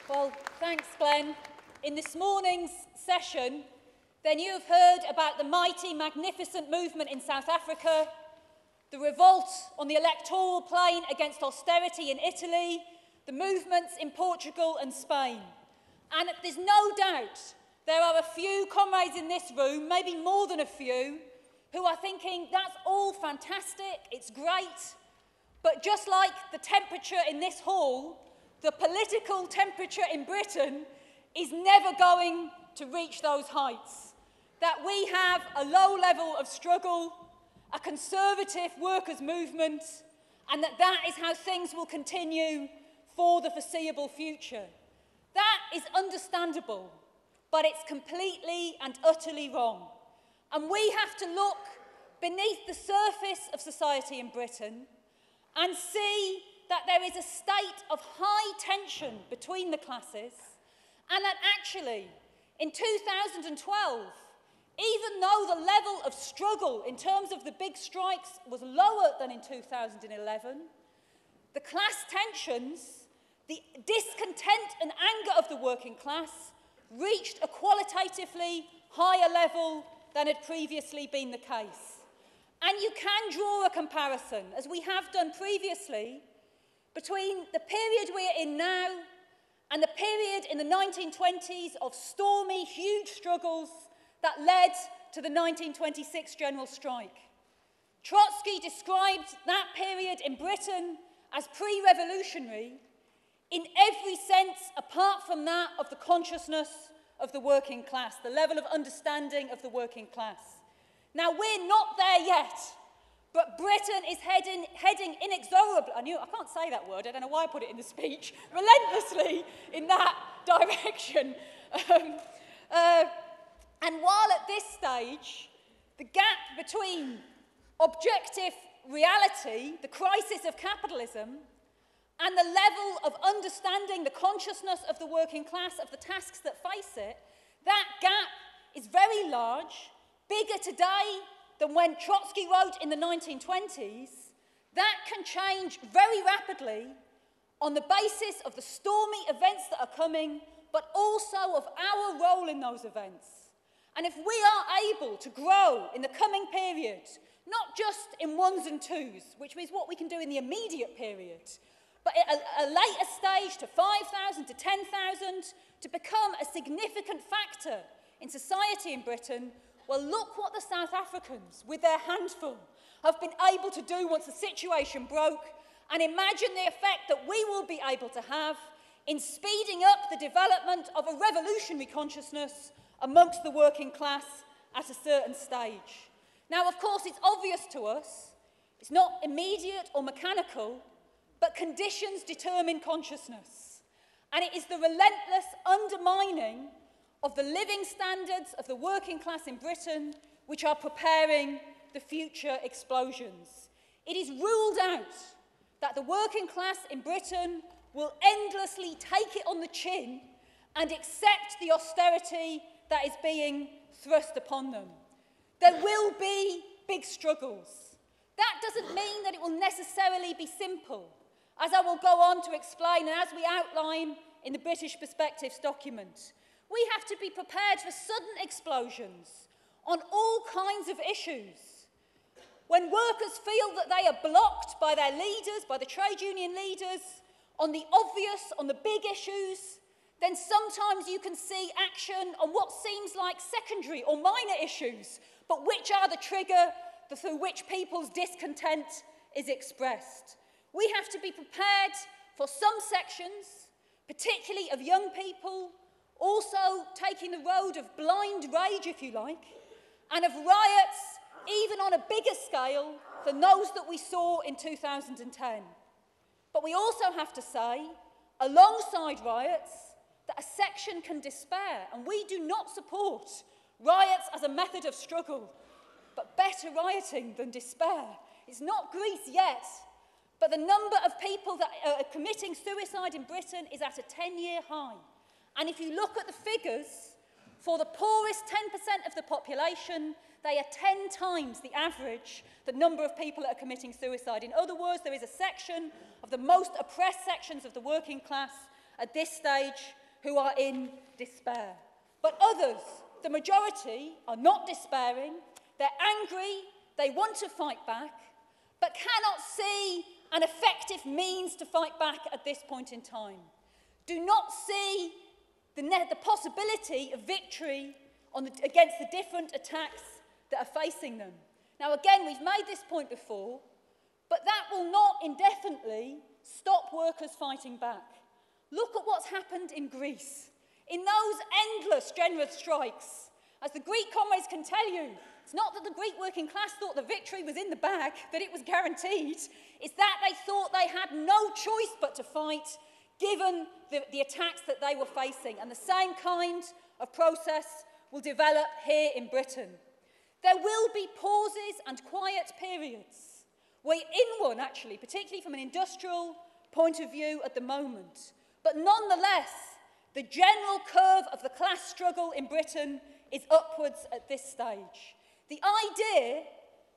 Well, thanks, Glenn. In this morning's session, then you have heard about the mighty, magnificent movement in South Africa, the revolt on the electoral plane against austerity in Italy, the movements in Portugal and Spain. And there's no doubt there are a few comrades in this room, maybe more than a few, who are thinking, that's all fantastic, it's great, but just like the temperature in this hall, the political temperature in Britain is never going to reach those heights. That we have a low level of struggle, a conservative workers' movement, and that is how things will continue for the foreseeable future. That is understandable, but it's completely and utterly wrong. And we have to look beneath the surface of society in Britain and see that there is a state of high tension between the classes, and that actually, in 2012, even though the level of struggle in terms of the big strikes was lower than in 2011, the class tensions, the discontent and anger of the working class reached a qualitatively higher level than had previously been the case. And you can draw a comparison, as we have done previously, between the period we're in now and the period in the 1920s of stormy, huge struggles that led to the 1926 general strike. Trotsky described that period in Britain as pre-revolutionary in every sense apart from that of the consciousness of the working class, the level of understanding of the working class. Now, we're not there yet, but Britain is heading inexorably, I can't say that word, I don't know why I put it in the speech, relentlessly in that direction. And while at this stage, the gap between objective reality, the crisis of capitalism, and the level of understanding the consciousness of the working class, of the tasks that face it, that gap is very large, bigger today than when Trotsky wrote in the 1920s. That can change very rapidly on the basis of the stormy events that are coming, but also of our role in those events. And if we are able to grow in the coming period, not just in ones and twos, which is what we can do in the immediate period, but at a later stage to 5,000, to 10,000, to become a significant factor in society in Britain, well, look what the South Africans, with their handful, have been able to do once the situation broke, and imagine the effect that we will be able to have in speeding up the development of a revolutionary consciousness amongst the working class at a certain stage. Now, of course, it's obvious to us, it's not immediate or mechanical, but conditions determine consciousness. And it is the relentless undermining of the living standards of the working class in Britain which are preparing the future explosions. It is ruled out that the working class in Britain will endlessly take it on the chin and accept the austerity that is being thrust upon them. There will be big struggles. That doesn't mean that it will necessarily be simple, as I will go on to explain and as we outline in the British Perspectives document. We have to be prepared for sudden explosions on all kinds of issues. When workers feel that they are blocked by their leaders, by the trade union leaders, on the obvious, on the big issues, then sometimes you can see action on what seems like secondary or minor issues, but which are the trigger through which people's discontent is expressed. We have to be prepared for some sections, particularly of young people, also taking the road of blind rage, if you like, and of riots even on a bigger scale than those that we saw in 2010. But we also have to say, alongside riots, that a section can despair, and we do not support riots as a method of struggle, but better rioting than despair. It's not Greece yet, but the number of people that are committing suicide in Britain is at a 10-year high. And if you look at the figures, for the poorest 10% of the population, they are 10 times the average, the number of people that are committing suicide. In other words, there is a section of the most oppressed sections of the working class at this stage who are in despair. But others, the majority, are not despairing. They're angry, they want to fight back, but cannot see an effective means to fight back at this point in time. Do not see the possibility of victory against the different attacks that are facing them. Now again, we've made this point before, but that will not indefinitely stop workers fighting back. Look at what's happened in Greece. In those endless general strikes, as the Greek comrades can tell you, it's not that the Greek working class thought the victory was in the bag, that it was guaranteed. It's that they thought they had no choice but to fight, given the attacks that they were facing. And the same kind of process will develop here in Britain. There will be pauses and quiet periods. We're in one, actually, particularly from an industrial point of view at the moment. But nonetheless, the general curve of the class struggle in Britain is upwards at this stage. The idea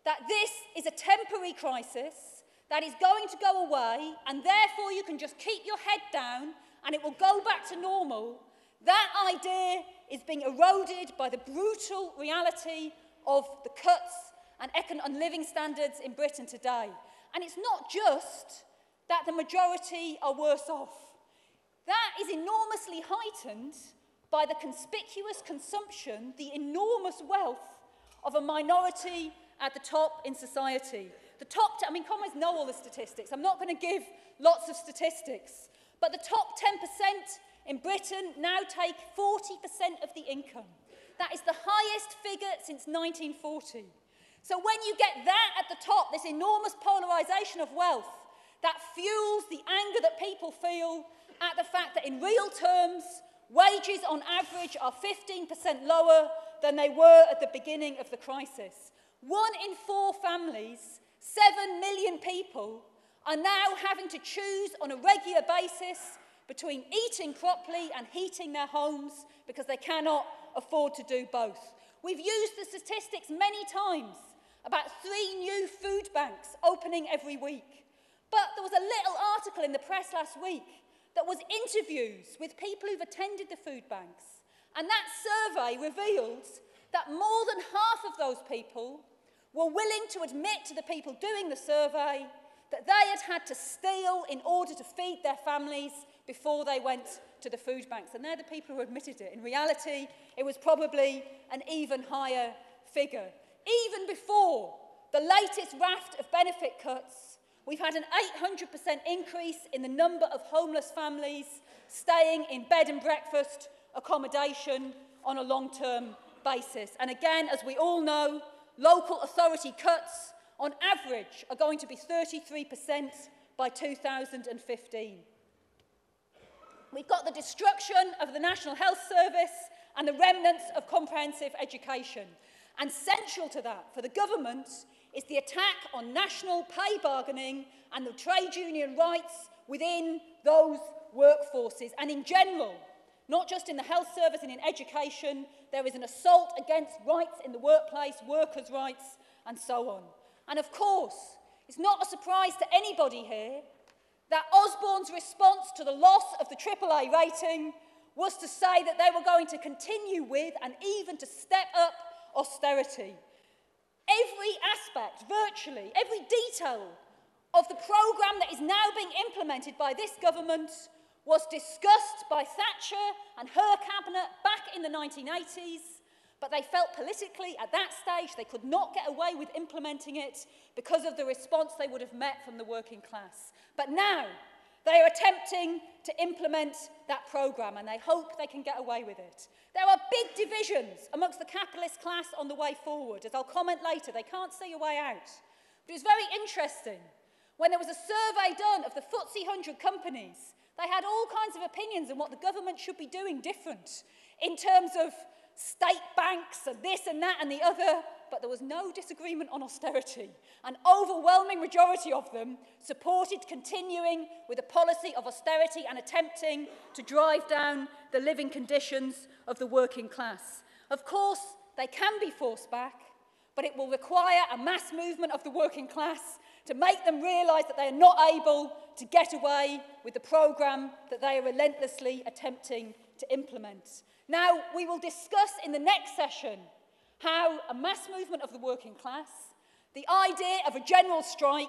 that this is a temporary crisis that is going to go away and therefore you can just keep your head down and it will go back to normal, that idea is being eroded by the brutal reality of the cuts and living standards in Britain today. And it's not just that the majority are worse off. That is enormously heightened by the conspicuous consumption, the enormous wealth of a minority at the top in society. The top, I mean, comrades know all the statistics. I'm not going to give lots of statistics, but the top 10% in Britain now take 40% of the income. That is the highest figure since 1940. So when you get that at the top, this enormous polarisation of wealth, that fuels the anger that people feel at the fact that in real terms, wages on average are 15% lower than they were at the beginning of the crisis. 1 in 4 families, 7 million people, are now having to choose on a regular basis between eating properly and heating their homes because they cannot afford to do both. We've used the statistics many times about 3 new food banks opening every week. But there was a little article in the press last week that was interviews with people who've attended the food banks. And that survey revealed that more than half of those people were willing to admit to the people doing the survey that they had to steal in order to feed their families before they went to the food banks. And they're the people who admitted it. In reality, it was probably an even higher figure. Even before the latest raft of benefit cuts, we've had an 800% increase in the number of homeless families staying in bed and breakfast accommodation on a long-term basis. And again, as we all know, local authority cuts on average are going to be 33% by 2015. We've got the destruction of the National Health Service and the remnants of comprehensive education. And central to that for the government is the attack on national pay bargaining and the trade union rights within those workforces. And in general, not just in the health service and in education, there is an assault against rights in the workplace, workers' rights, and so on. And of course, it's not a surprise to anybody here that Osborne's response to the loss of the AAA rating was to say that they were going to continue with and even to step up austerity. Every aspect, virtually, every detail of the programme that is now being implemented by this government was discussed by Thatcher and her cabinet back in the 1980s, but they felt politically at that stage they could not get away with implementing it because of the response they would have met from the working class. But now they are attempting to implement that programme and they hope they can get away with it. There are big divisions amongst the capitalist class on the way forward. As I'll comment later, they can't see a way out. But it's very interesting. When there was a survey done of the FTSE 100 companies, they had all kinds of opinions on what the government should be doing different in terms of state banks and this and that and the other, but there was no disagreement on austerity. An overwhelming majority of them supported continuing with a policy of austerity and attempting to drive down the living conditions of the working class. Of course, they can be forced back, but it will require a mass movement of the working class to make them realise that they are not able to get away with the programme that they are relentlessly attempting to implement. Now, we will discuss in the next session how a mass movement of the working class, the idea of a general strike,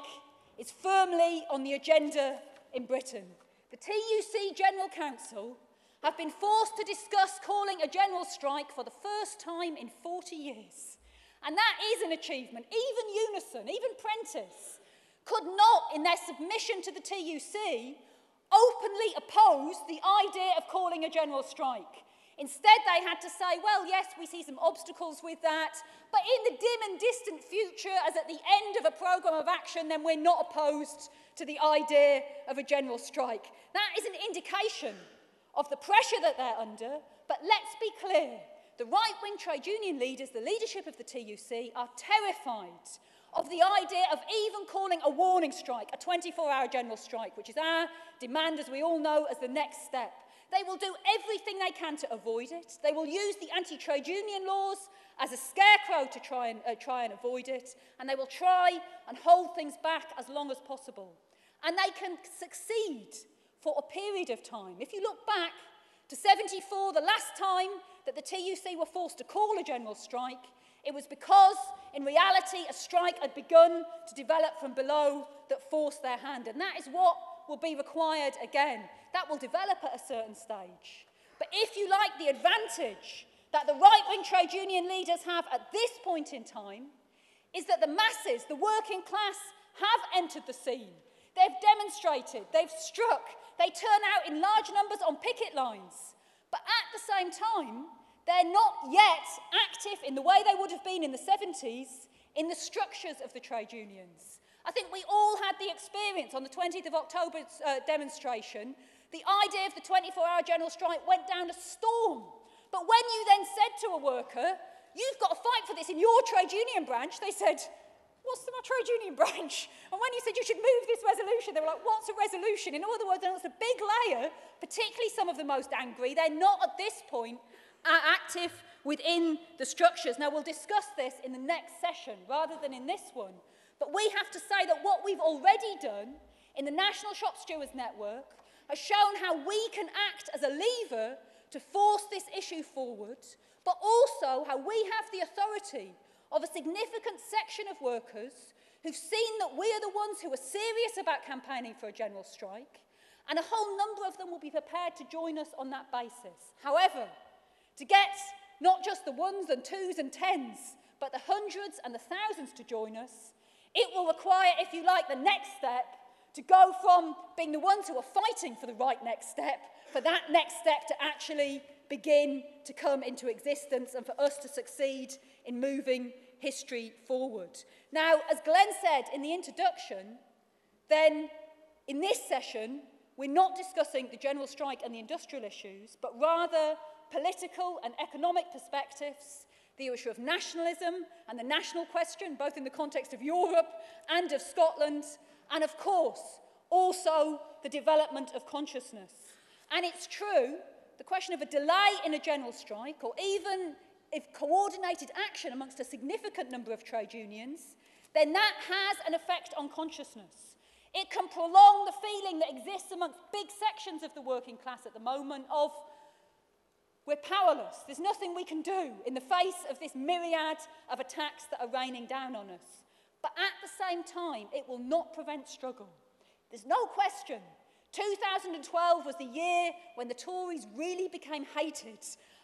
is firmly on the agenda in Britain. The TUC General Council have been forced to discuss calling a general strike for the first time in 40 years. And that is an achievement. Even Unison, even Prentice, could not, in their submission to the TUC, openly oppose the idea of calling a general strike. Instead, they had to say, well, yes, we see some obstacles with that, but in the dim and distant future, as at the end of a programme of action, then we're not opposed to the idea of a general strike. That is an indication of the pressure that they're under, but let's be clear. The right-wing trade union leaders, the leadership of the TUC, are terrified of the idea of even calling a warning strike, a 24-hour general strike, which is our demand, as we all know, as the next step. They will do everything they can to avoid it. They will use the anti-trade union laws as a scarecrow to try and avoid it, and they will try and hold things back as long as possible. And they can succeed for a period of time. If you look back to 74, the last time that the TUC were forced to call a general strike, it was because, in reality, a strike had begun to develop from below that forced their hand. And that is what will be required again. That will develop at a certain stage. But if you like, the advantage that the right-wing trade union leaders have at this point in time is that the masses, the working class, have entered the scene. They've demonstrated, they've struck, they turn out in large numbers on picket lines. But at the same time, they're not yet active in the way they would have been in the 70s in the structures of the trade unions. I think we all had the experience on the 20th of October demonstration. The idea of the 24-hour general strike went down a storm. But when you then said to a worker, you've got to fight for this in your trade union branch, they said, what's my trade union branch? And when you said you should move this resolution, they were like, what's a resolution? In other words, there was a big layer, particularly some of the most angry. They're not at this point active within the structures. Now, we'll discuss this in the next session rather than in this one. But we have to say that what we've already done in the National Shop Stewards Network has shown how we can act as a lever to force this issue forward, but also how we have the authority of a significant section of workers who've seen that we are the ones who are serious about campaigning for a general strike, and a whole number of them will be prepared to join us on that basis. However, to get not just the ones and twos and tens, but the hundreds and the thousands to join us, it will require, if you like, the next step to go from being the ones who are fighting for the right next step, for that next step to actually begin to come into existence and for us to succeed in moving history forward. Now, as Glenn said in the introduction, then in this session, we're not discussing the general strike and the industrial issues, but rather political and economic perspectives, the issue of nationalism and the national question, both in the context of Europe and of Scotland, and of course, also the development of consciousness. And it's true, the question of a delay in a general strike, or even if coordinated action amongst a significant number of trade unions, then that has an effect on consciousness. It can prolong the feeling that exists amongst big sections of the working class at the moment of we're powerless. There's nothing we can do in the face of this myriad of attacks that are raining down on us. But at the same time, it will not prevent struggle. There's no question. 2012 was the year when the Tories really became hated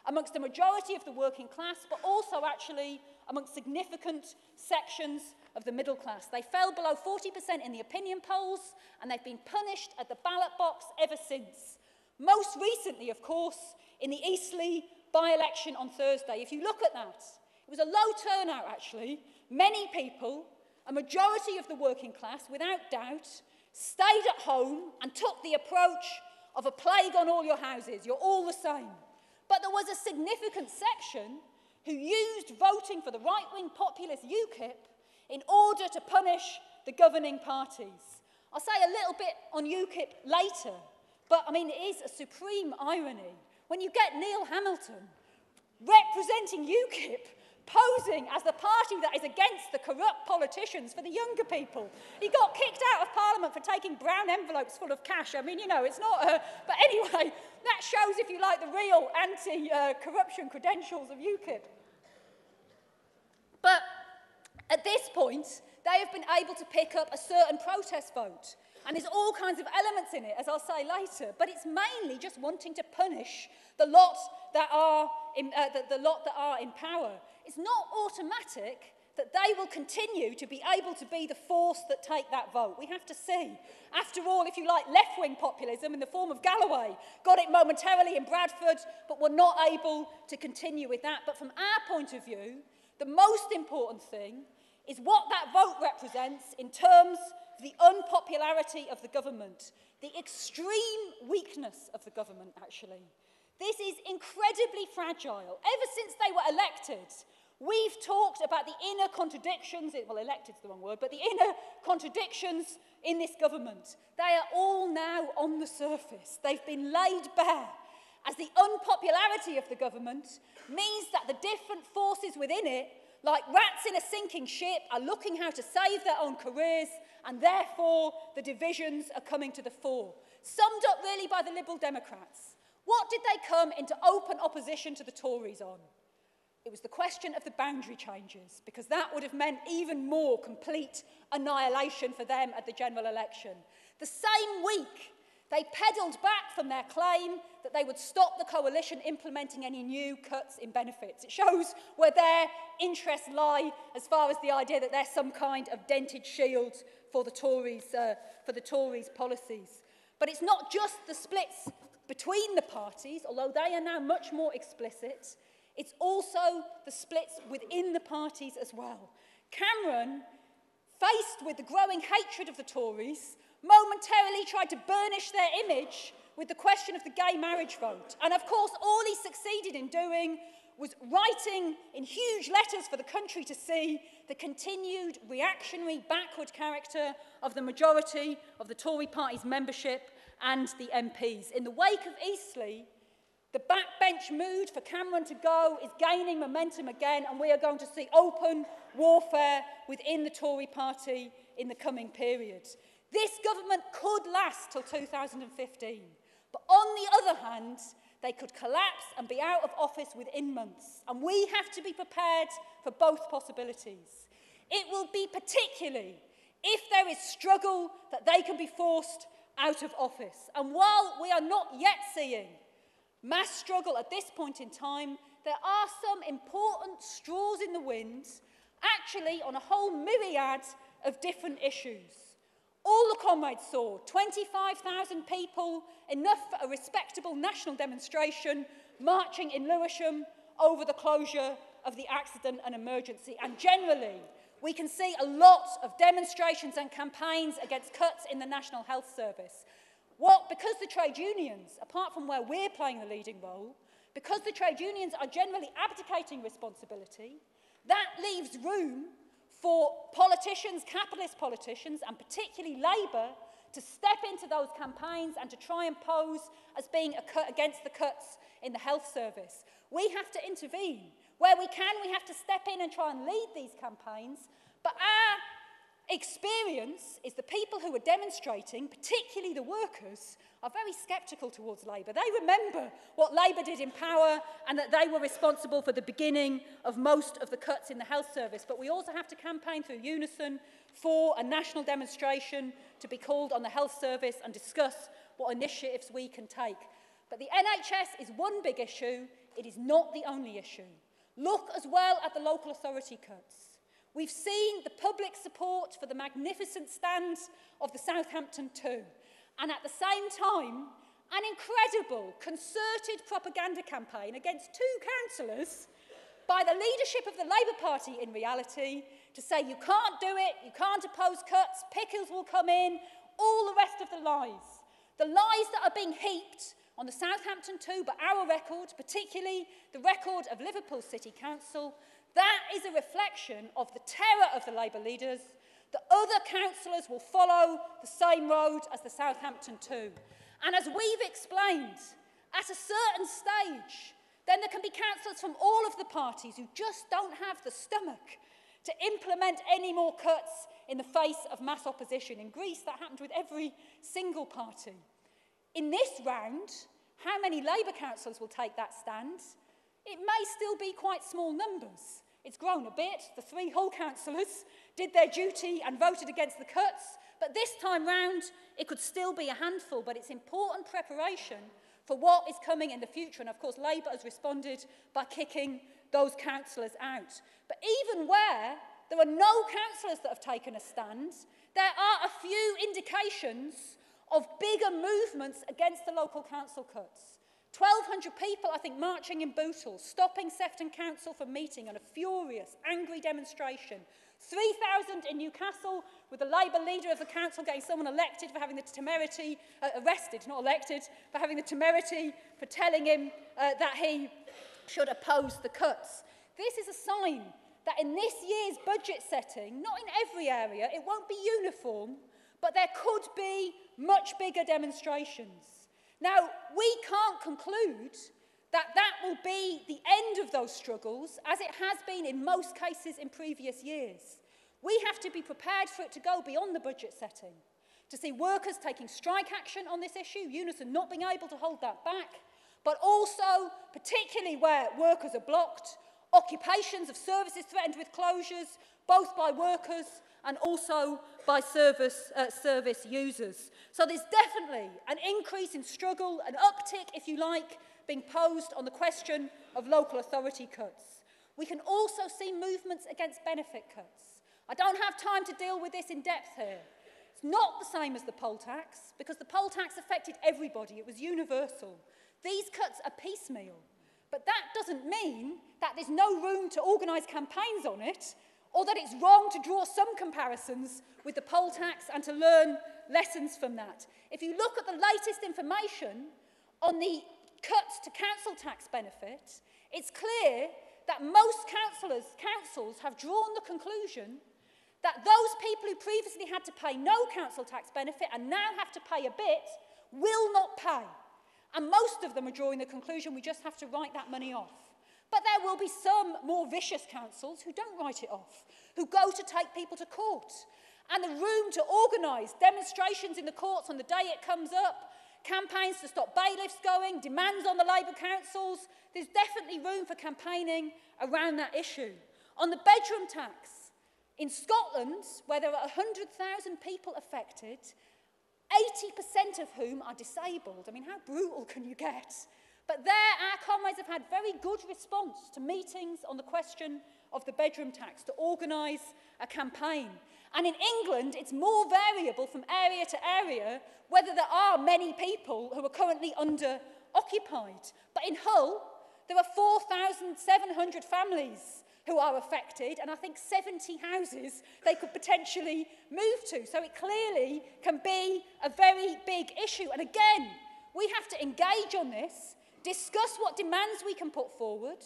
amongst the majority of the working class, but also actually amongst significant sections of the middle class. They fell below 40% in the opinion polls, and they've been punished at the ballot box ever since. Most recently, of course, in the Eastleigh by-election on Thursday. If you look at that, it was a low turnout, actually. Many people, a majority of the working class, without doubt, stayed at home and took the approach of a plague on all your houses. You're all the same. But there was a significant section who used voting for the right-wing populist UKIP in order to punish the governing parties. I'll say a little bit on UKIP later, but I mean, it is a supreme irony when you get Neil Hamilton representing UKIP posing as the party that is against the corrupt politicians for the younger people. He got kicked out of Parliament for taking brown envelopes full of cash. I mean, you know, it's not but anyway, that shows, if you like, the real anti-corruption credentials of UKIP. But at this point, they have been able to pick up a certain protest vote. And there's all kinds of elements in it, as I'll say later. But it's mainly just wanting to punish the lot that are in power. It's not automatic that they will continue to be able to be the force that take that vote. We have to see. After all, if you like, left-wing populism in the form of Galloway got it momentarily in Bradford, but were not able to continue with that. But from our point of view, the most important thing is what that vote represents in terms of the unpopularity of the government, the extreme weakness of the government, actually. This is incredibly fragile. Ever since they were elected, we've talked about the inner contradictions, well, elected's the wrong word, but the inner contradictions in this government. They are all now on the surface. They've been laid bare, as the unpopularity of the government means that the different forces within it, like rats in a sinking ship, are looking how to save their own careers, and therefore the divisions are coming to the fore. Summed up really by the Liberal Democrats. What did they come into open opposition to the Tories on? It was the question of the boundary changes, because that would have meant even more complete annihilation for them at the general election. The same week, they pedalled back from their claim that they would stop the coalition implementing any new cuts in benefits. It shows where their interests lie as far as the idea that they're some kind of dented shield for the Tories' policies. But it's not just the splits between the parties, although they are now much more explicit. It's also the splits within the parties as well. Cameron, faced with the growing hatred of the Tories, momentarily tried to burnish their image with the question of the gay marriage vote. And of course, all he succeeded in doing was writing in huge letters for the country to see the continued reactionary, backward character of the majority of the Tory party's membership and the MPs. In the wake of Eastleigh, the backbench mood for Cameron to go is gaining momentum again, and we are going to see open warfare within the Tory party in the coming period. This government could last till 2015, but on the other hand, they could collapse and be out of office within months, and we have to be prepared for both possibilities. It will be particularly if there is struggle that they can be forced out of office. And while we are not yet seeing mass struggle at this point in time, there are some important straws in the wind, actually on a whole myriad of different issues. All the comrades saw, 25,000 people, enough for a respectable national demonstration, marching in Lewisham over the closure of the accident and emergency. And generally, we can see a lot of demonstrations and campaigns against cuts in the National Health Service. Because the trade unions, apart from where we're playing the leading role, because the trade unions are generally abdicating responsibility, that leaves room for politicians, capitalist politicians, and particularly Labour, to step into those campaigns and to try and pose as being against the cuts in the health service. We have to intervene. Where we can, we have to step in and try and lead these campaigns. But our experience is the people who are demonstrating, particularly the workers, are very sceptical towards Labour. They remember what Labour did in power and that they were responsible for the beginning of most of the cuts in the health service. But we also have to campaign through unison for a national demonstration to be called on the health service and discuss what initiatives we can take. But the NHS is one big issue. It is not the only issue. Look as well at the local authority cuts. We've seen the public support for the magnificent stand of the Southampton 2, and at the same time, an incredible concerted propaganda campaign against two councillors by the leadership of the Labour Party in reality to say you can't do it, you can't oppose cuts, pickles will come in, all the rest of the lies. The lies that are being heaped on the Southampton 2, but our record, particularly the record of Liverpool City Council, that is a reflection of the terror of the Labour leaders that other councillors will follow the same road as the Southampton 2. And as we've explained, at a certain stage, then there can be councillors from all of the parties who just don't have the stomach to implement any more cuts in the face of mass opposition. In Greece, that happened with every single party. In this round, how many Labour councillors will take that stand? It may still be quite small numbers. It's grown a bit. The 3 Hull councillors did their duty and voted against the cuts, but this time round, it could still be a handful, but it's important preparation for what is coming in the future. And of course, Labour has responded by kicking those councillors out. But even where there are no councillors that have taken a stand, there are a few indications of bigger movements against the local council cuts. 1,200 people, I think, marching in Bootle, stopping Sefton Council from meeting on a furious, angry demonstration. 3,000 in Newcastle, with the Labour leader of the council getting someone elected for having the temerity, arrested, not elected, for having the temerity for telling him that he should oppose the cuts. This is a sign that in this year's budget setting, not in every area, it won't be uniform, but there could be much bigger demonstrations. Now, we can't conclude that that will be the end of those struggles, as it has been in most cases in previous years. We have to be prepared for it to go beyond the budget setting, to see workers taking strike action on this issue, Unison not being able to hold that back, but also, particularly where workers are blocked, occupations of services threatened with closures, both by workers and also by service users. So there's definitely an increase in struggle, an uptick, if you like, being posed on the question of local authority cuts. We can also see movements against benefit cuts. I don't have time to deal with this in depth here. It's not the same as the poll tax, because the poll tax affected everybody. It was universal. These cuts are piecemeal. But that doesn't mean that there's no room to organise campaigns on it, or that it's wrong to draw some comparisons with the poll tax and to learn lessons from that. If you look at the latest information on the cuts to council tax benefit, it's clear that most councils have drawn the conclusion that those people who previously had to pay no council tax benefit and now have to pay a bit will not pay. And most of them are drawing the conclusion we just have to write that money off. But there will be some more vicious councils who don't write it off, who go to take people to court. And the room to organise demonstrations in the courts on the day it comes up, campaigns to stop bailiffs going, demands on the Labour councils, there's definitely room for campaigning around that issue. On the bedroom tax, in Scotland, where there are 100,000 people affected, 80% of whom are disabled. I mean, how brutal can you get? But there, our comrades have had very good response to meetings on the question of the bedroom tax, to organise a campaign. And in England, it's more variable from area to area whether there are many people who are currently under-occupied. But in Hull, there are 4,700 families who are affected, and I think 70 houses they could potentially move to. So it clearly can be a very big issue. And again, we have to engage on this, discuss what demands we can put forward.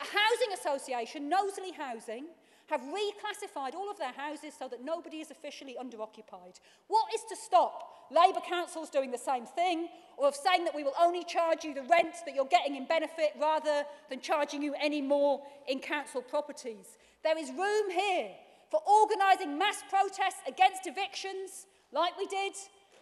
A housing association, Knowsley Housing, have reclassified all of their houses so that nobody is officially under-occupied. What is to stop Labour councils doing the same thing, or of saying that we will only charge you the rent that you're getting in benefit rather than charging you any more in council properties? There is room here for organising mass protests against evictions, like we did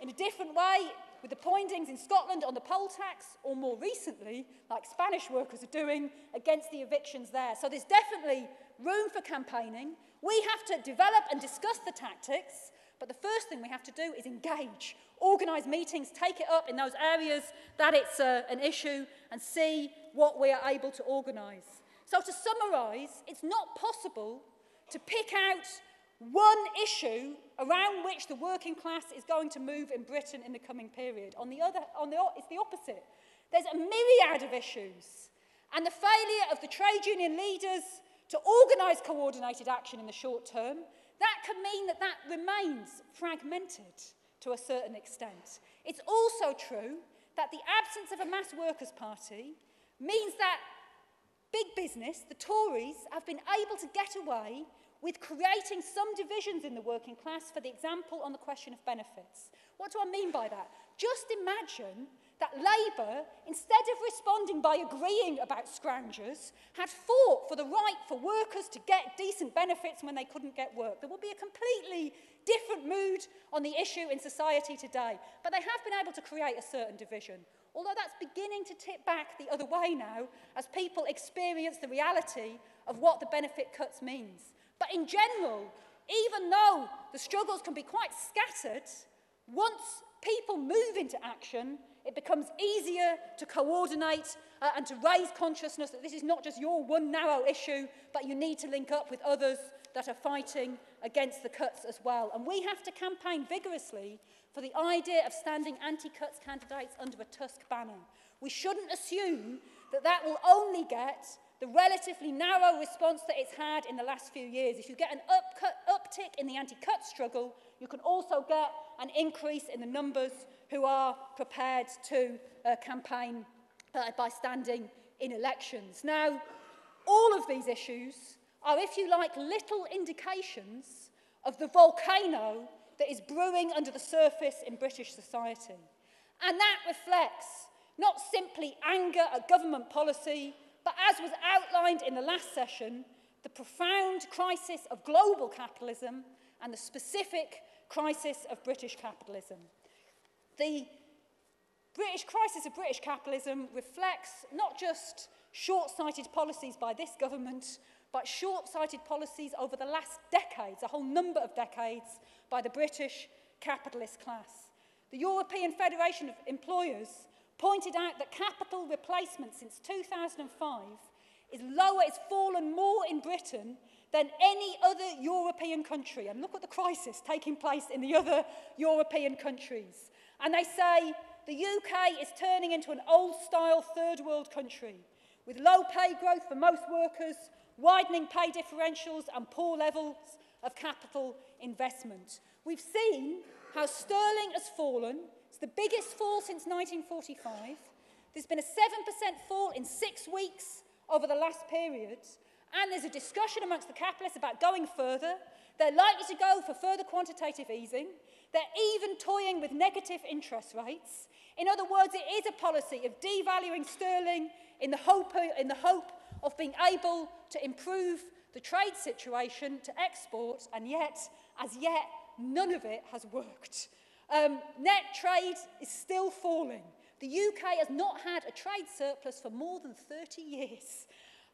in a different way with the Poindings in Scotland on the poll tax, or more recently, like Spanish workers are doing, against the evictions there. So there's definitely room for campaigning. We have to develop and discuss the tactics, but the first thing we have to do is engage, organise meetings, take it up in those areas that it's an issue, and see what we are able to organise. So to summarise, it's not possible to pick out one issue around which the working class is going to move in Britain in the coming period. It's the opposite. There's a myriad of issues, and the failure of the trade union leaders to organise coordinated action in the short term, that can mean that that remains fragmented to a certain extent. It's also true that the absence of a mass workers' party means that big business, the Tories, have been able to get away with creating some divisions in the working class, for the example on the question of benefits. What do I mean by that? Just imagine that Labour, instead of responding by agreeing about scroungers, had fought for the right for workers to get decent benefits when they couldn't get work. There will be a completely different mood on the issue in society today, but they have been able to create a certain division, although that's beginning to tip back the other way now as people experience the reality of what the benefit cuts means. But in general, even though the struggles can be quite scattered, once people move into action, it becomes easier to coordinate and to raise consciousness that this is not just your one narrow issue, but you need to link up with others that are fighting against the cuts as well. And we have to campaign vigorously for the idea of standing anti-cuts candidates under a Tusk banner. We shouldn't assume that that will only get the relatively narrow response that it's had in the last few years. If you get an uptick in the anti-cut struggle, you can also get an increase in the numbers who are prepared to campaign by standing in elections. Now, all of these issues are, if you like, little indications of the volcano that is brewing under the surface in British society. And that reflects not simply anger at government policy, but as was outlined in the last session, the profound crisis of global capitalism and the specific crisis of British capitalism. The British crisis of British capitalism reflects not just short-sighted policies by this government, but short-sighted policies over the last decades, a whole number of decades, by the British capitalist class. The European Federation of Employers pointed out that capital replacement since 2005 is lower, it's fallen more in Britain than any other European country. And look at the crisis taking place in the other European countries. And they say the UK is turning into an old-style third-world country with low pay growth for most workers, widening pay differentials and poor levels of capital investment. We've seen how sterling has fallen. It's the biggest fall since 1945. There's been a 7% fall in 6 weeks over the last period. And there's a discussion amongst the capitalists about going further. They're likely to go for further quantitative easing. They're even toying with negative interest rates. In other words, it is a policy of devaluing sterling in the hope of being able to improve the trade situation to export, and yet, as yet, none of it has worked. Net trade is still falling. The UK has not had a trade surplus for more than 30 years.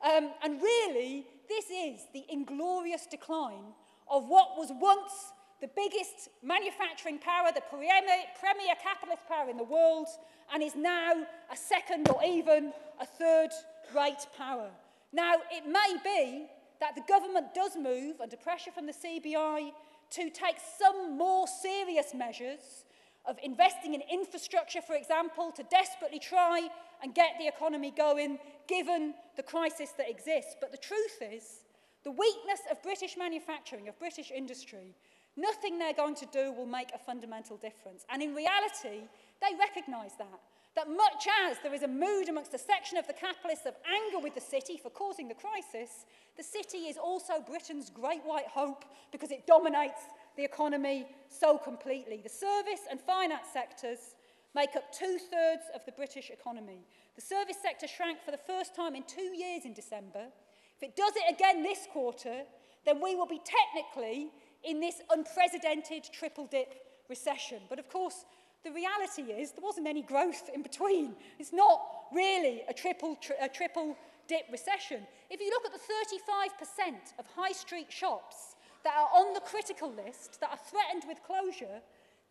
And really, this is the inglorious decline of what was once the biggest manufacturing power, the premier capitalist power in the world, and is now a second or even a third-rate power. Now, it may be that the government does move, under pressure from the CBI, to take some more serious measures of investing in infrastructure, for example, to desperately try and get the economy going, given the crisis that exists. But the truth is, the weakness of British manufacturing, of British industry, nothing they're going to do will make a fundamental difference. And in reality, they recognise that much as there is a mood amongst a section of the capitalists of anger with the city for causing the crisis, the city is also Britain's great white hope because it dominates the economy so completely. The service and finance sectors make up 2/3 of the British economy. The service sector shrank for the first time in 2 years in December. If it does it again this quarter, then we will be technically in this unprecedented triple-dip recession. But of course, the reality is there wasn't any growth in between. It's not really a triple-dip recession. If you look at the 35% of high street shops that are on the critical list, that are threatened with closure,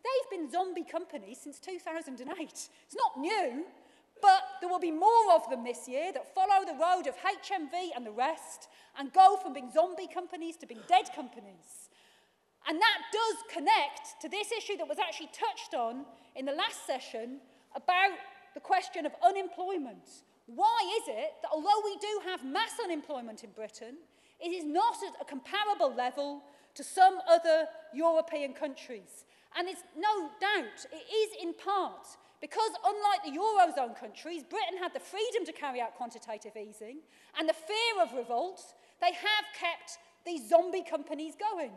they've been zombie companies since 2008. It's not new, but there will be more of them this year that follow the road of HMV and the rest and go from being zombie companies to being dead companies. And that does connect to this issue that was actually touched on in the last session about the question of unemployment. Why is it that although we do have mass unemployment in Britain, it is not at a comparable level to some other European countries? And it's no doubt, it is in part because, unlike the Eurozone countries, Britain had the freedom to carry out quantitative easing and the fear of revolt, they have kept these zombie companies going.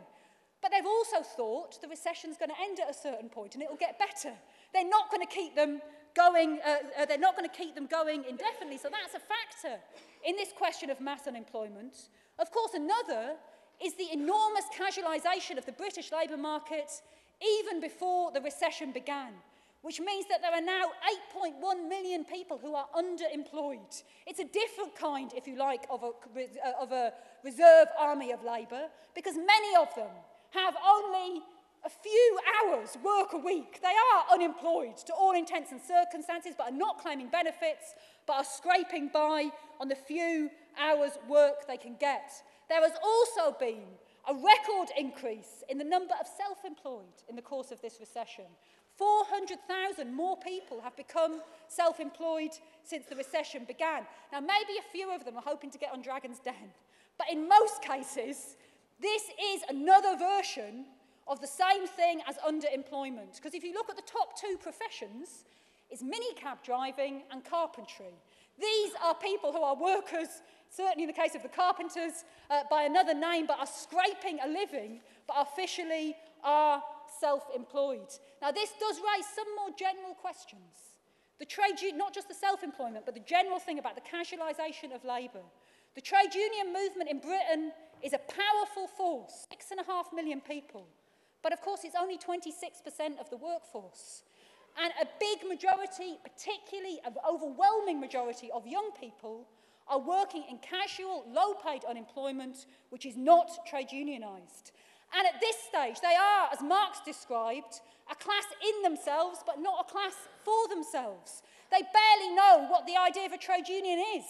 But they've also thought the recession's going to end at a certain point and it'll get better. They're not going to keep them they're not going to keep them going indefinitely. So that's a factor in this question of mass unemployment. Of course, another is the enormous casualisation of the British labour market even before the recession began, which means that there are now 8.1 million people who are underemployed. It's a different kind, if you like, of a reserve army of labour, because many of them have only a few hours work a week. They are unemployed to all intents and circumstances, but are not claiming benefits, but are scraping by on the few hours work they can get. There has also been a record increase in the number of self-employed in the course of this recession. 400,000 more people have become self-employed since the recession began. Now, maybe a few of them are hoping to get on Dragon's Den, but in most cases, this is another version of the same thing as underemployment. Because if you look at the top two professions, it's minicab driving and carpentry. These are people who are workers, certainly in the case of the carpenters, by another name, but are scraping a living, but officially are self-employed. Now, this does raise some more general questions. The trade union, not just the self-employment, but the general thing about the casualisation of labour. The trade union movement in Britain is a powerful force, 6.5 million people. But of course, it's only 26% of the workforce. And a big majority, particularly an overwhelming majority of young people, are working in casual, low-paid unemployment, which is not trade unionised. And at this stage, they are, as Marx described, a class in themselves, but not a class for themselves. They barely know what the idea of a trade union is.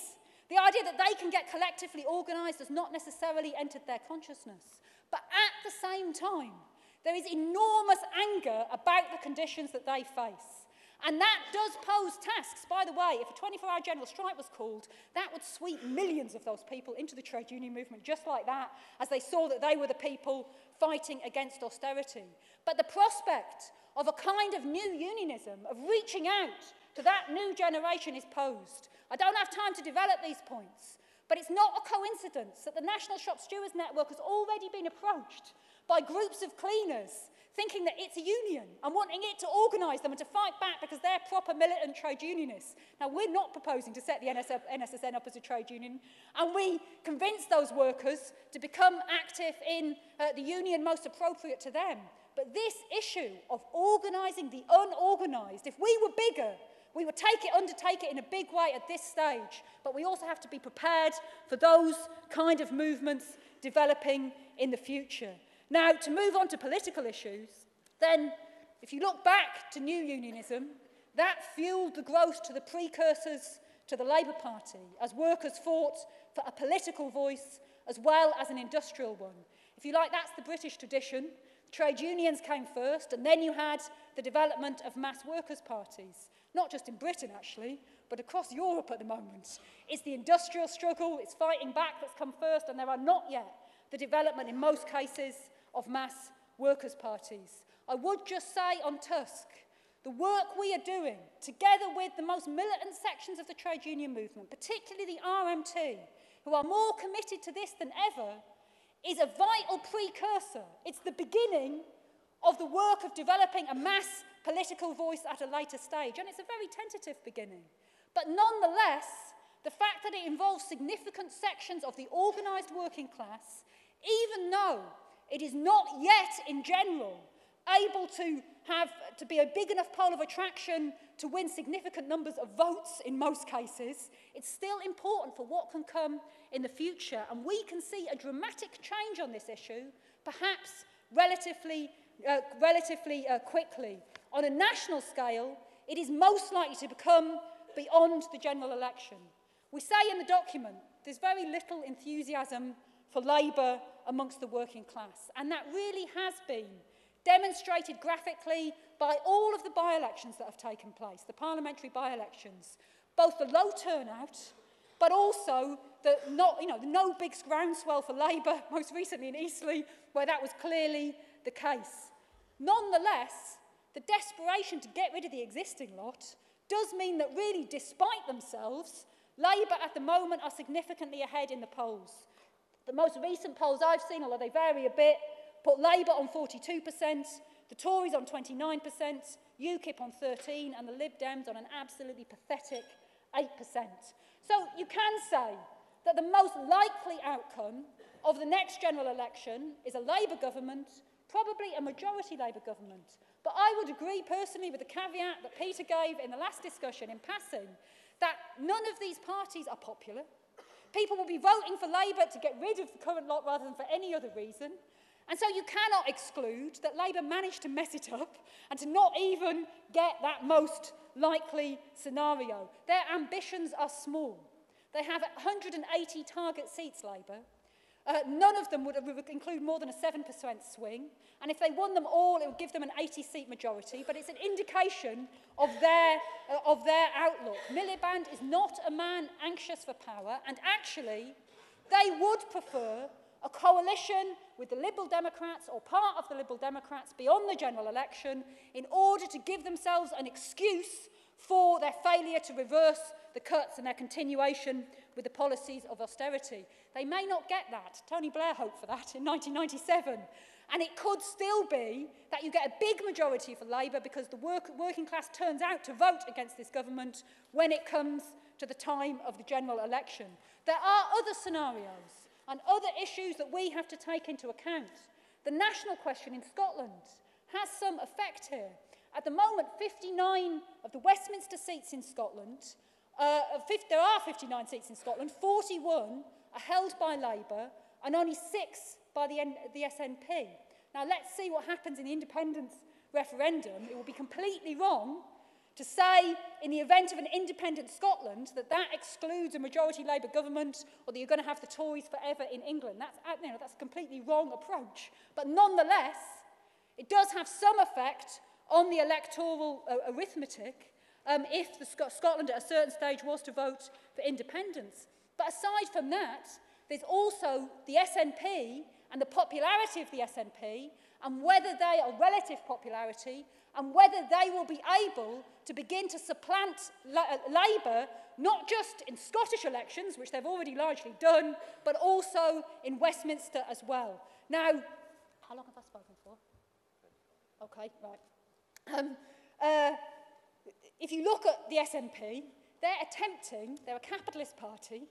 The idea that they can get collectively organised has not necessarily entered their consciousness. But at the same time, there is enormous anger about the conditions that they face. And that does pose tasks. By the way, if a 24-hour general strike was called, that would sweep millions of those people into the trade union movement just like that, as they saw that they were the people fighting against austerity. But the prospect of a kind of new unionism, of reaching out to that new generation, is posed. I don't have time to develop these points, but it's not a coincidence that the National Shop Stewards Network has already been approached by groups of cleaners thinking that it's a union and wanting it to organise them and to fight back because they're proper militant trade unionists. Now, we're not proposing to set the NSSN up as a trade union, and we convince those workers to become active in the union most appropriate to them. But this issue of organising the unorganised, if we were bigger, we would undertake it in a big way at this stage, but we also have to be prepared for those kind of movements developing in the future. Now, to move on to political issues, then, if you look back to new unionism, that fueled the growth to the precursors to the Labour Party, as workers fought for a political voice as well as an industrial one. If you like, that's the British tradition. Trade unions came first, and then you had the development of mass workers' parties. Not just in Britain, actually, but across Europe at the moment. It's the industrial struggle, it's fighting back that's come first, and there are not yet the development, in most cases, of mass workers' parties. I would just say on Tusk, the work we are doing, together with the most militant sections of the trade union movement, particularly the RMT, who are more committed to this than ever, is a vital precursor. It's the beginning of the work of developing a mass political voice at a later stage, and it's a very tentative beginning. But nonetheless, the fact that it involves significant sections of the organised working class, even though it is not yet, in general, able to be a big enough pole of attraction to win significant numbers of votes in most cases, it's still important for what can come in the future. And we can see a dramatic change on this issue, perhaps relatively quickly. On a national scale, it is most likely to become beyond the general election. We say in the document there's very little enthusiasm for Labour amongst the working class, and that really has been demonstrated graphically by all of the by-elections that have taken place, the parliamentary by-elections, both the low turnout, but also the no big groundswell for Labour, most recently in Eastleigh, where that was clearly the case. Nonetheless, the desperation to get rid of the existing lot does mean that really, despite themselves, Labour at the moment are significantly ahead in the polls. The most recent polls I've seen, although they vary a bit, put Labour on 42%, the Tories on 29%, UKIP on 13%, and the Lib Dems on an absolutely pathetic 8%. So you can say that the most likely outcome of the next general election is a Labour government, probably a majority Labour government. But I would agree personally with the caveat that Peter gave in the last discussion in passing, that none of these parties are popular. People will be voting for Labour to get rid of the current lot rather than for any other reason. And so you cannot exclude that Labour managed to mess it up and to not even get that most likely scenario. Their ambitions are small. They have 180 target seats, Labour. None of them would include more than a 7% swing. And if they won them all, it would give them an 80-seat majority. But it's an indication of their outlook. Miliband is not a man anxious for power. And actually, they would prefer a coalition with the Liberal Democrats or part of the Liberal Democrats beyond the general election in order to give themselves an excuse for their failure to reverse the cuts and their continuation with the policies of austerity. They may not get that. Tony Blair hoped for that in 1997. And it could still be that you get a big majority for Labour because the working class turns out to vote against this government when it comes to the time of the general election. There are other scenarios and other issues that we have to take into account. The national question in Scotland has some effect here. At the moment, 59 of the Westminster seats in Scotland, there are 59 seats in Scotland, 41 are held by Labour and only 6 by the SNP. Now, let's see what happens in the independence referendum. It will be completely wrong to say, in the event of an independent Scotland, that that excludes a majority Labour government or that you're going to have the Tories forever in England. That's a completely wrong approach. But nonetheless, it does have some effect on the electoral arithmetic if Scotland at a certain stage was to vote for independence. But aside from that, there's also the SNP and the popularity of the SNP and whether they are relative popularity and whether they will be able to begin to supplant Labour, not just in Scottish elections, which they've already largely done, but also in Westminster as well. Now, how long have I spoken for? Okay, right. If you look at the SNP, they're a capitalist party,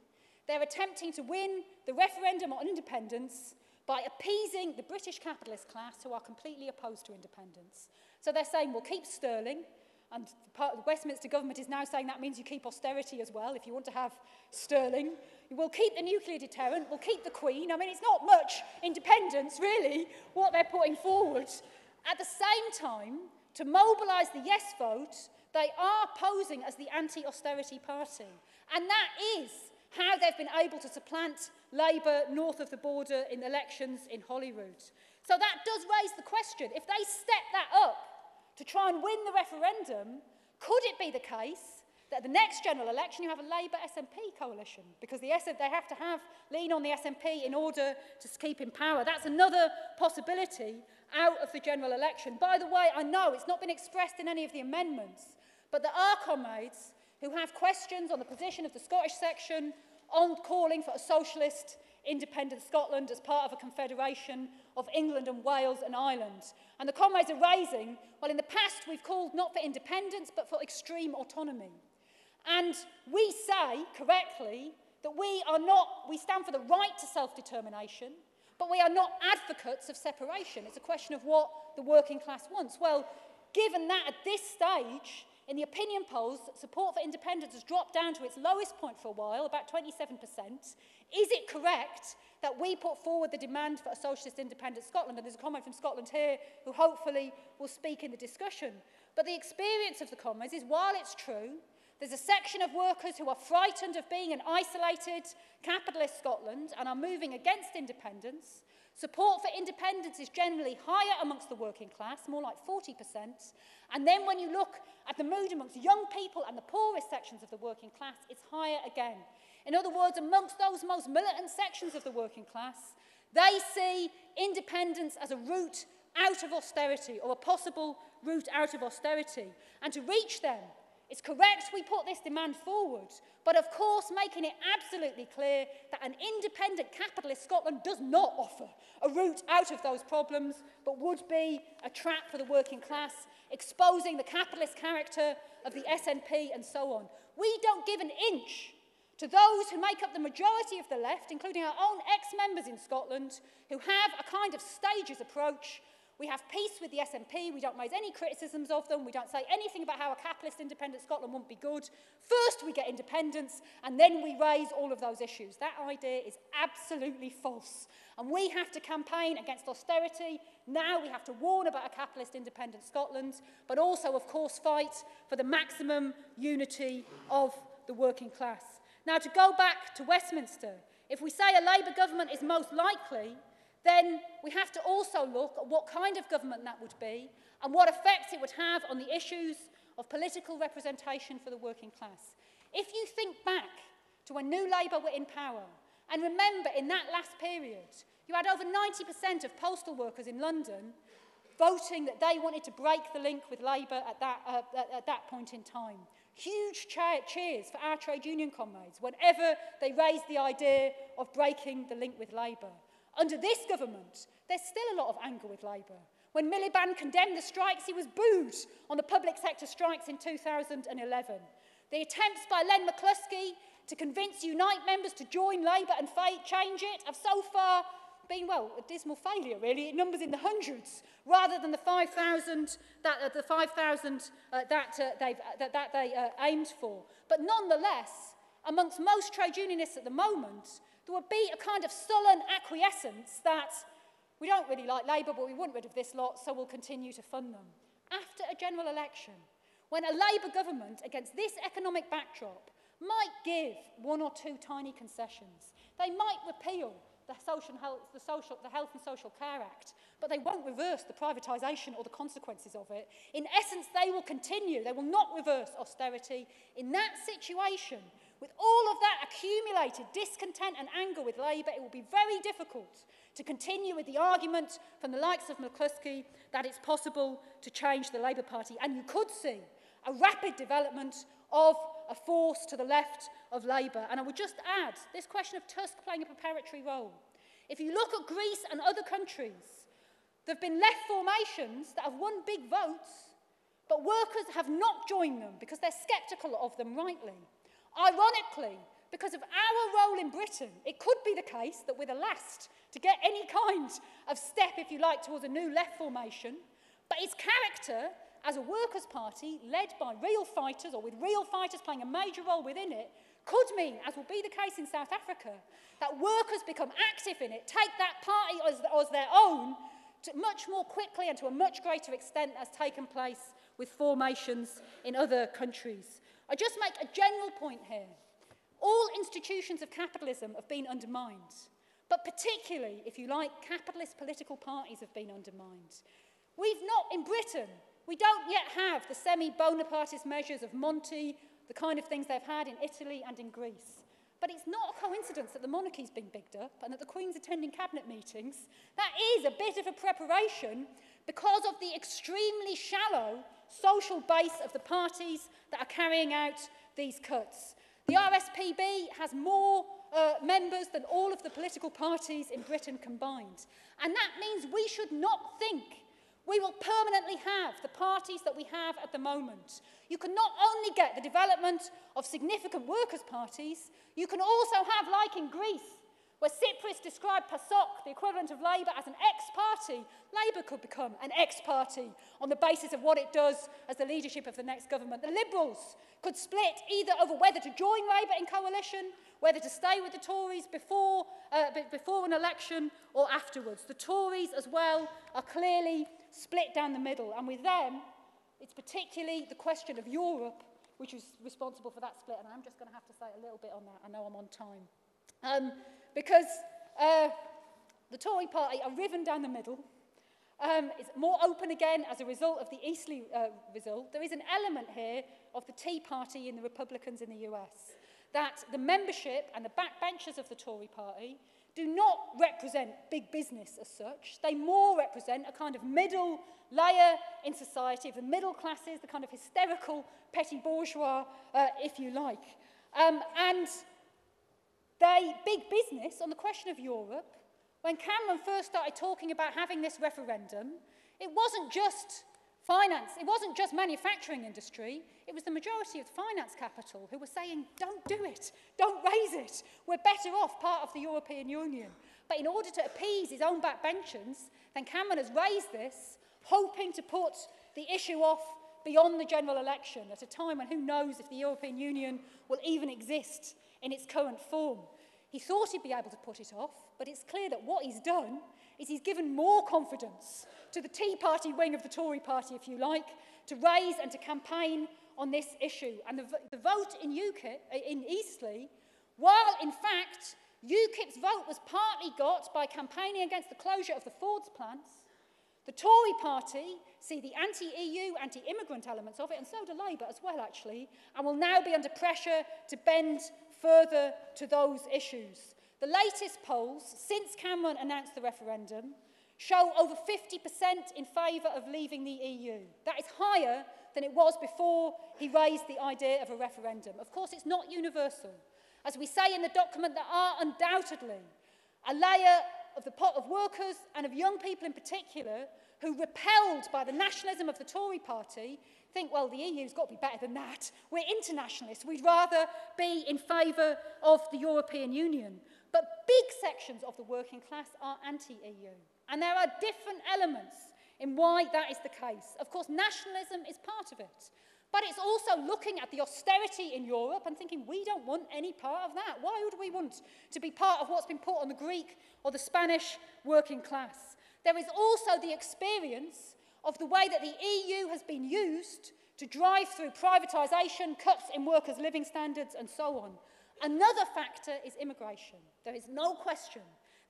they're attempting to win the referendum on independence by appeasing the British capitalist class who are completely opposed to independence. So they're saying, we'll keep sterling, and the Westminster government is now saying that means you keep austerity as well, if you want to have sterling. We'll keep the nuclear deterrent, we'll keep the Queen. I mean, it's not much independence, really, what they're putting forward. At the same time, to mobilise the yes vote, they are posing as the anti-austerity party. And that is how they've been able to supplant Labour north of the border in elections in Holyrood. So that does raise the question, if they step that up to try and win the referendum, could it be the case that at the next general election you have a Labour-SNP coalition? Because they have to lean on the SNP in order to keep in power. That's another possibility out of the general election. By the way, I know it's not been expressed in any of the amendments, but there are comrades who have questions on the position of the Scottish section on calling for a socialist independent Scotland as part of a confederation of England and Wales and Ireland. And the comrades are raising, well, in the past we've called not for independence but for extreme autonomy. And we say, correctly, that we stand for the right to self-determination, but we are not advocates of separation. It's a question of what the working class wants. Well, given that at this stage, in the opinion polls, support for independence has dropped down to its lowest point for a while, about 27%. Is it correct that we put forward the demand for a socialist independent Scotland? And there's a comment from Scotland here who hopefully will speak in the discussion. But the experience of the comrades is, while it's true, there's a section of workers who are frightened of being an isolated capitalist Scotland and are moving against independence. Support for independence is generally higher amongst the working class, more like 40%. And then when you look at the mood amongst young people and the poorest sections of the working class, it's higher again. In other words, amongst those most militant sections of the working class, they see independence as a route out of austerity, or a possible route out of austerity. And to reach them, It's correct we put this demand forward, but of course making it absolutely clear that an independent capitalist Scotland does not offer a route out of those problems, but would be a trap for the working class, exposing the capitalist character of the SNP and so on. We don't give an inch to those who make up the majority of the left, including our own ex-members in Scotland, who have a kind of stages approach. We have peace with the SNP, we don't raise any criticisms of them, we don't say anything about how a capitalist independent Scotland won't be good. First we get independence, and then we raise all of those issues. That idea is absolutely false. And we have to campaign against austerity. Now we have to warn about a capitalist independent Scotland, but also, of course, fight for the maximum unity of the working class. Now, to go back to Westminster, if we say a Labour government is most likely, then we have to also look at what kind of government that would be and what effects it would have on the issues of political representation for the working class. If you think back to when New Labour were in power, and remember in that last period, you had over 90% of postal workers in London voting that they wanted to break the link with Labour at that point in time. Huge cheers for our trade union comrades whenever they raised the idea of breaking the link with Labour. Under this government, there's still a lot of anger with Labour. When Miliband condemned the strikes, he was booed on the public sector strikes in 2011. The attempts by Len McCluskey to convince Unite members to join Labour and change it have so far been, well, a dismal failure, really. It numbers in the hundreds, rather than the 5,000 that they aimed for. But nonetheless, amongst most trade unionists at the moment, there would be a kind of sullen acquiescence that we don't really like Labour, but we want rid of this lot, so we'll continue to fund them. After a general election, when a Labour government, against this economic backdrop, might give one or two tiny concessions, they might repeal the Health and Social Care Act, but they won't reverse the privatisation or the consequences of it. In essence, they will continue, they will not reverse austerity. In that situation, with all of that accumulated discontent and anger with Labour, it will be very difficult to continue with the argument from the likes of McCluskey that it's possible to change the Labour Party. And you could see a rapid development of a force to the left of Labour. And I would just add this question of Tusk playing a preparatory role. If you look at Greece and other countries, there have been left formations that have won big votes, but workers have not joined them because they're sceptical of them rightly. Ironically, because of our role in Britain, it could be the case that we're the last to get any kind of step, if you like, towards a new left formation, but its character as a workers' party led by real fighters, or with real fighters playing a major role within it, could mean, as will be the case in South Africa, that workers become active in it, take that party as their own, much more quickly and to a much greater extent as taken place with formations in other countries. I just make a general point here. All institutions of capitalism have been undermined, but particularly, if you like, capitalist political parties have been undermined. We've not, in Britain, we don't yet have the semi-Bonapartist measures of Monti, the kind of things they've had in Italy and in Greece. But it's not a coincidence that the monarchy's been bigged up and that the Queen's attending cabinet meetings. That is a bit of a preparation because of the extremely shallow social base of the parties that are carrying out these cuts. The RSPB has more members than all of the political parties in Britain combined. And that means we should not think we will permanently have the parties that we have at the moment. You can not only get the development of significant workers' parties, you can also have, like in Greece, where Tsipras described PASOK, the equivalent of Labour, as an ex-party. Labour could become an ex-party on the basis of what it does as the leadership of the next government. The Liberals could split either over whether to join Labour in coalition, whether to stay with the Tories before an election or afterwards. The Tories, as well, are clearly split down the middle. And with them, it's particularly the question of Europe which is responsible for that split. And I'm just going to have to say a little bit on that. I know I'm on time. Because the Tory party are riven down the middle. It's more open again as a result of the Eastleigh result. There is an element here of the Tea Party and the Republicans in the US, that the membership and the backbenchers of the Tory party do not represent big business as such. They more represent a kind of middle layer in society, of the middle classes, the kind of hysterical petty bourgeois, if you like. And they, big business, on the question of Europe, when Cameron first started talking about having this referendum, it wasn't just finance, it wasn't just manufacturing industry, it was the majority of the finance capital who were saying, don't do it, don't raise it, we're better off part of the European Union. But in order to appease his own backbenchers, then Cameron has raised this, hoping to put the issue off beyond the general election at a time when who knows if the European Union will even exist in its current form. He thought he'd be able to put it off, but it's clear that what he's done is he's given more confidence to the Tea Party wing of the Tory party, if you like, to raise and to campaign on this issue. And the vote in Eastleigh, while in fact UKIP's vote was partly got by campaigning against the closure of the Ford's plants, the Tory party see the anti-EU, anti-immigrant elements of it, and so do Labour as well, actually, and will now be under pressure to bend further to those issues. The latest polls, since Cameron announced the referendum, show over 50% in favour of leaving the EU. That is higher than it was before he raised the idea of a referendum. Of course, it's not universal. As we say in the document, there are undoubtedly a layer of the pot of workers and of young people in particular who, repelled by the nationalism of the Tory party, think, well, the EU's got to be better than that. We're internationalists. We'd rather be in favour of the European Union. But big sections of the working class are anti-EU. And there are different elements in why that is the case. Of course, nationalism is part of it. But it's also looking at the austerity in Europe and thinking, we don't want any part of that. Why would we want to be part of what's been put on the Greek or the Spanish working class? There is also the experience of the way that the EU has been used to drive through privatisation, cuts in workers' living standards, and so on. Another factor is immigration. There is no question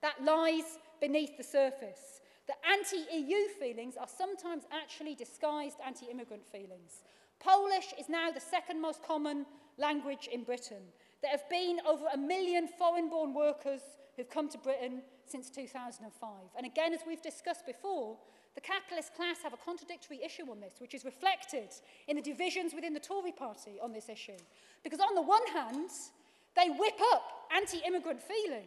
that lies beneath the surface. The anti-EU feelings are sometimes actually disguised anti-immigrant feelings. Polish is now the second most common language in Britain. There have been over 1 million foreign-born workers who've come to Britain since 2005. And again, as we've discussed before, the capitalist class have a contradictory issue on this, which is reflected in the divisions within the Tory party on this issue. Because on the one hand, they whip up anti-immigrant feeling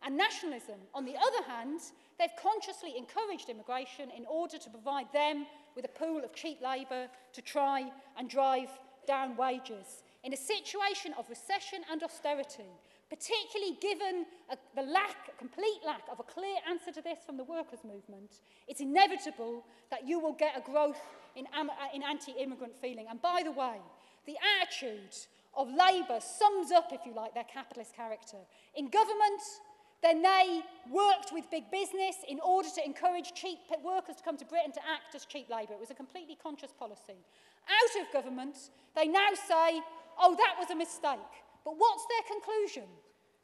and nationalism. On the other hand, they've consciously encouraged immigration in order to provide them with a pool of cheap labour to try and drive down wages. In a situation of recession and austerity, particularly given the complete lack of a clear answer to this from the workers' movement, it's inevitable that you will get a growth in anti-immigrant feeling. And by the way, the attitude of Labour sums up, if you like, their capitalist character. In government, then they worked with big business in order to encourage cheap workers to come to Britain to act as cheap labour. It was a completely conscious policy. Out of government, they now say, oh, that was a mistake. But what's their conclusion?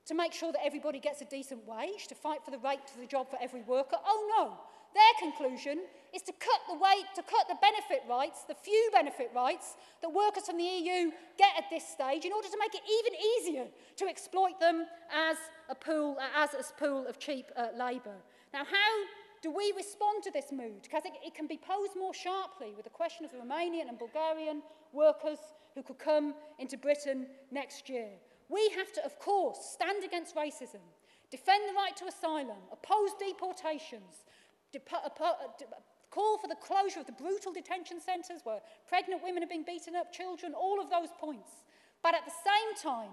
To make sure that everybody gets a decent wage, to fight for the right to the job for every worker? Oh, no. Their conclusion is to cut the benefit rights, the few benefit rights that workers from the EU get at this stage in order to make it even easier to exploit them as a pool of cheap labour. Now, how do we respond to this mood? Because it can be posed more sharply with the question of the Romanian and Bulgarian workers who could come into Britain next year. We have to, of course, stand against racism, defend the right to asylum, oppose deportations, call for the closure of the brutal detention centres where pregnant women are being beaten up, children, all of those points. But at the same time,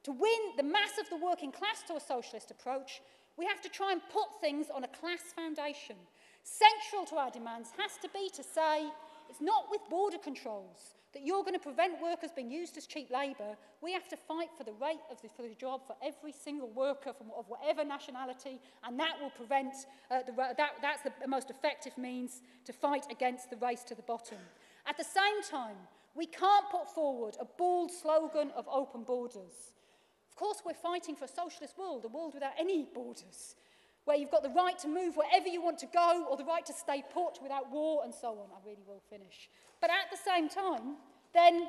to win the mass of the working class to a socialist approach, we have to try and put things on a class foundation. Central to our demands has to be to say, it's not with border controls that you're going to prevent workers being used as cheap labour. We have to fight for the rate for the job for every single worker of whatever nationality, and that will prevent, that's the most effective means to fight against the race to the bottom. At the same time, we can't put forward a bald slogan of open borders. Of course, we're fighting for a socialist world, a world without any borders, where you've got the right to move wherever you want to go, or the right to stay put without war, and so on. I really will finish. But at the same time, then,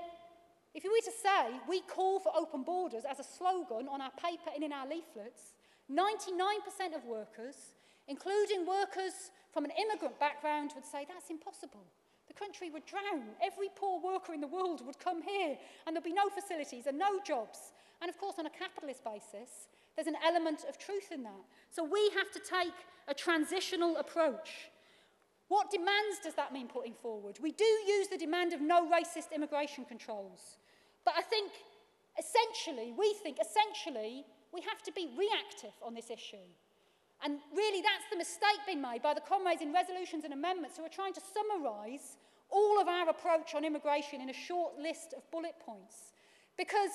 if you were to say we call for open borders as a slogan on our paper and in our leaflets, 99% of workers, including workers from an immigrant background, would say that's impossible. The country would drown. Every poor worker in the world would come here, and there'd be no facilities and no jobs. And of course, on a capitalist basis, there's an element of truth in that. So we have to take a transitional approach. What demands does that mean putting forward? We do use the demand of no racist immigration controls. But I think, essentially, we have to be reactive on this issue. And really, that's the mistake being made by the comrades in resolutions and amendments who are trying to summarise all of our approach on immigration in a short list of bullet points. Because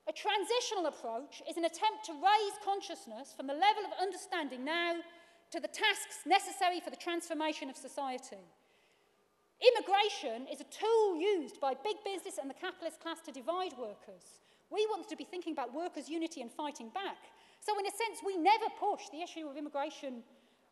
a transitional approach is an attempt to raise consciousness from the level of understanding now to the tasks necessary for the transformation of society. Immigration is a tool used by big business and the capitalist class to divide workers. We want to be thinking about workers' unity and fighting back. So in a sense, we never push the issue of immigration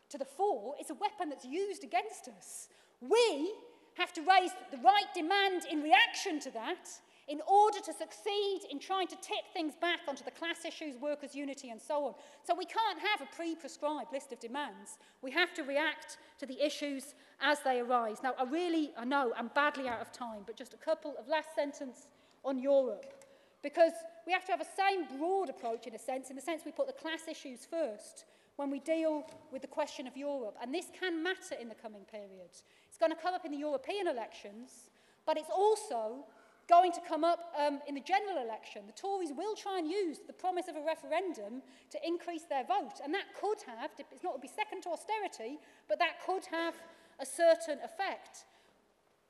to the fore. It's a weapon that's used against us. We have to raise the right demand in reaction to that in order to succeed in trying to tip things back onto the class issues, workers' unity, and so on. So we can't have a pre-prescribed list of demands. We have to react to the issues as they arise. Now, I know I'm badly out of time, but just a couple of last sentence on Europe. Because we have to have a same broad approach, in the sense we put the class issues first when we deal with the question of Europe. And this can matter in the coming period. It's going to come up in the European elections, but it's also going to come up in the general election. The Tories will try and use the promise of a referendum to increase their vote. And that could have, it's not be second to austerity, but that could have a certain effect.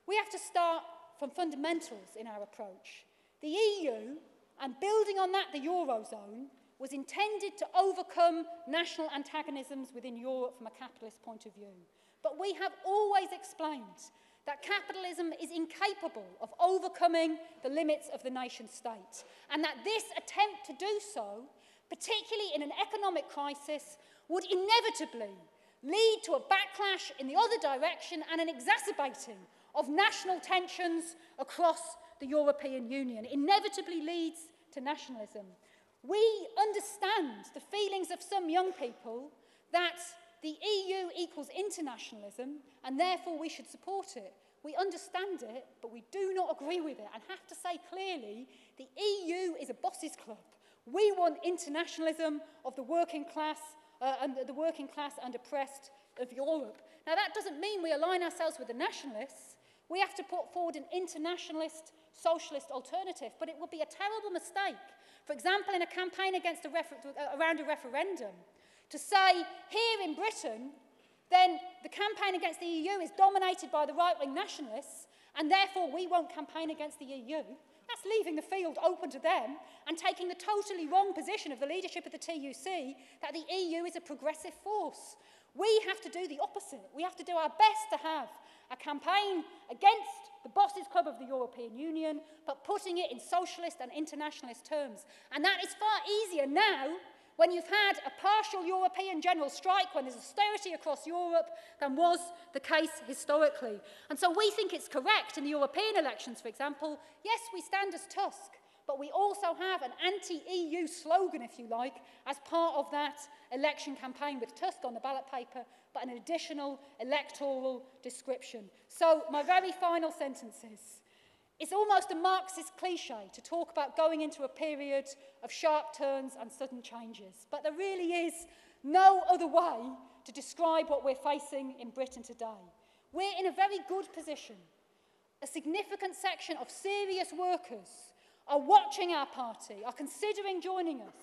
We have to start from fundamentals in our approach. The EU, and building on that, the Eurozone, was intended to overcome national antagonisms within Europe from a capitalist point of view. But we have always explained that capitalism is incapable of overcoming the limits of the nation-state, and that this attempt to do so, particularly in an economic crisis, would inevitably lead to a backlash in the other direction and an exacerbating of national tensions across the European Union. It inevitably leads to nationalism. We understand the feelings of some young people that the EU equals internationalism, and therefore we should support it. We understand it, but we do not agree with it, and have to say clearly, the EU is a boss's club. We want internationalism of the working class and oppressed of Europe. Now, that doesn't mean we align ourselves with the nationalists. We have to put forward an internationalist, socialist alternative, but it would be a terrible mistake, for example, in a campaign against around a referendum, to say, here in Britain, then the campaign against the EU is dominated by the right-wing nationalists, and therefore we won't campaign against the EU. That's leaving the field open to them and taking the totally wrong position of the leadership of the TUC that the EU is a progressive force. We have to do the opposite. We have to do our best to have a campaign against the bosses' club of the European Union, but putting it in socialist and internationalist terms. And that is far easier now when you've had a partial European general strike, when there's austerity across Europe, than was the case historically. And so we think it's correct in the European elections, for example, yes, we stand as Tusk, but we also have an anti-EU slogan, if you like, as part of that election campaign with Tusk on the ballot paper, but an additional electoral description. So my very final sentences. It's almost a Marxist cliche to talk about going into a period of sharp turns and sudden changes, but there really is no other way to describe what we're facing in Britain today. We're in a very good position. A significant section of serious workers are watching our party, are considering joining us,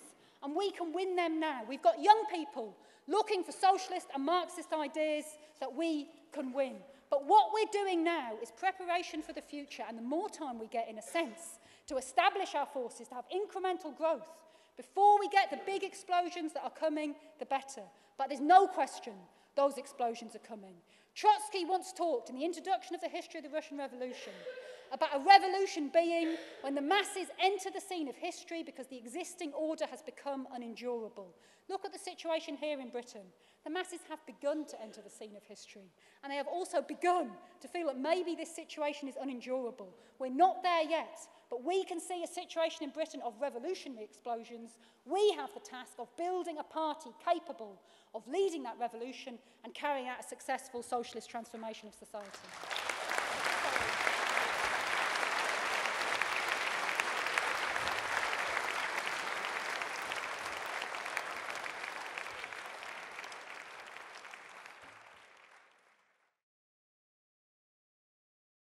and we can win them now. We've got young people looking for socialist and Marxist ideas that we can win. But what we're doing now is preparation for the future, and the more time we get, in a sense, to establish our forces, to have incremental growth, before we get the big explosions that are coming, the better. But there's no question those explosions are coming. Trotsky once talked, in the introduction of the history of the Russian Revolution, about a revolution being when the masses enter the scene of history because the existing order has become unendurable. Look at the situation here in Britain. The masses have begun to enter the scene of history, and they have also begun to feel that maybe this situation is unendurable. We're not there yet, but we can see a situation in Britain of revolutionary explosions. We have the task of building a party capable of leading that revolution and carrying out a successful socialist transformation of society.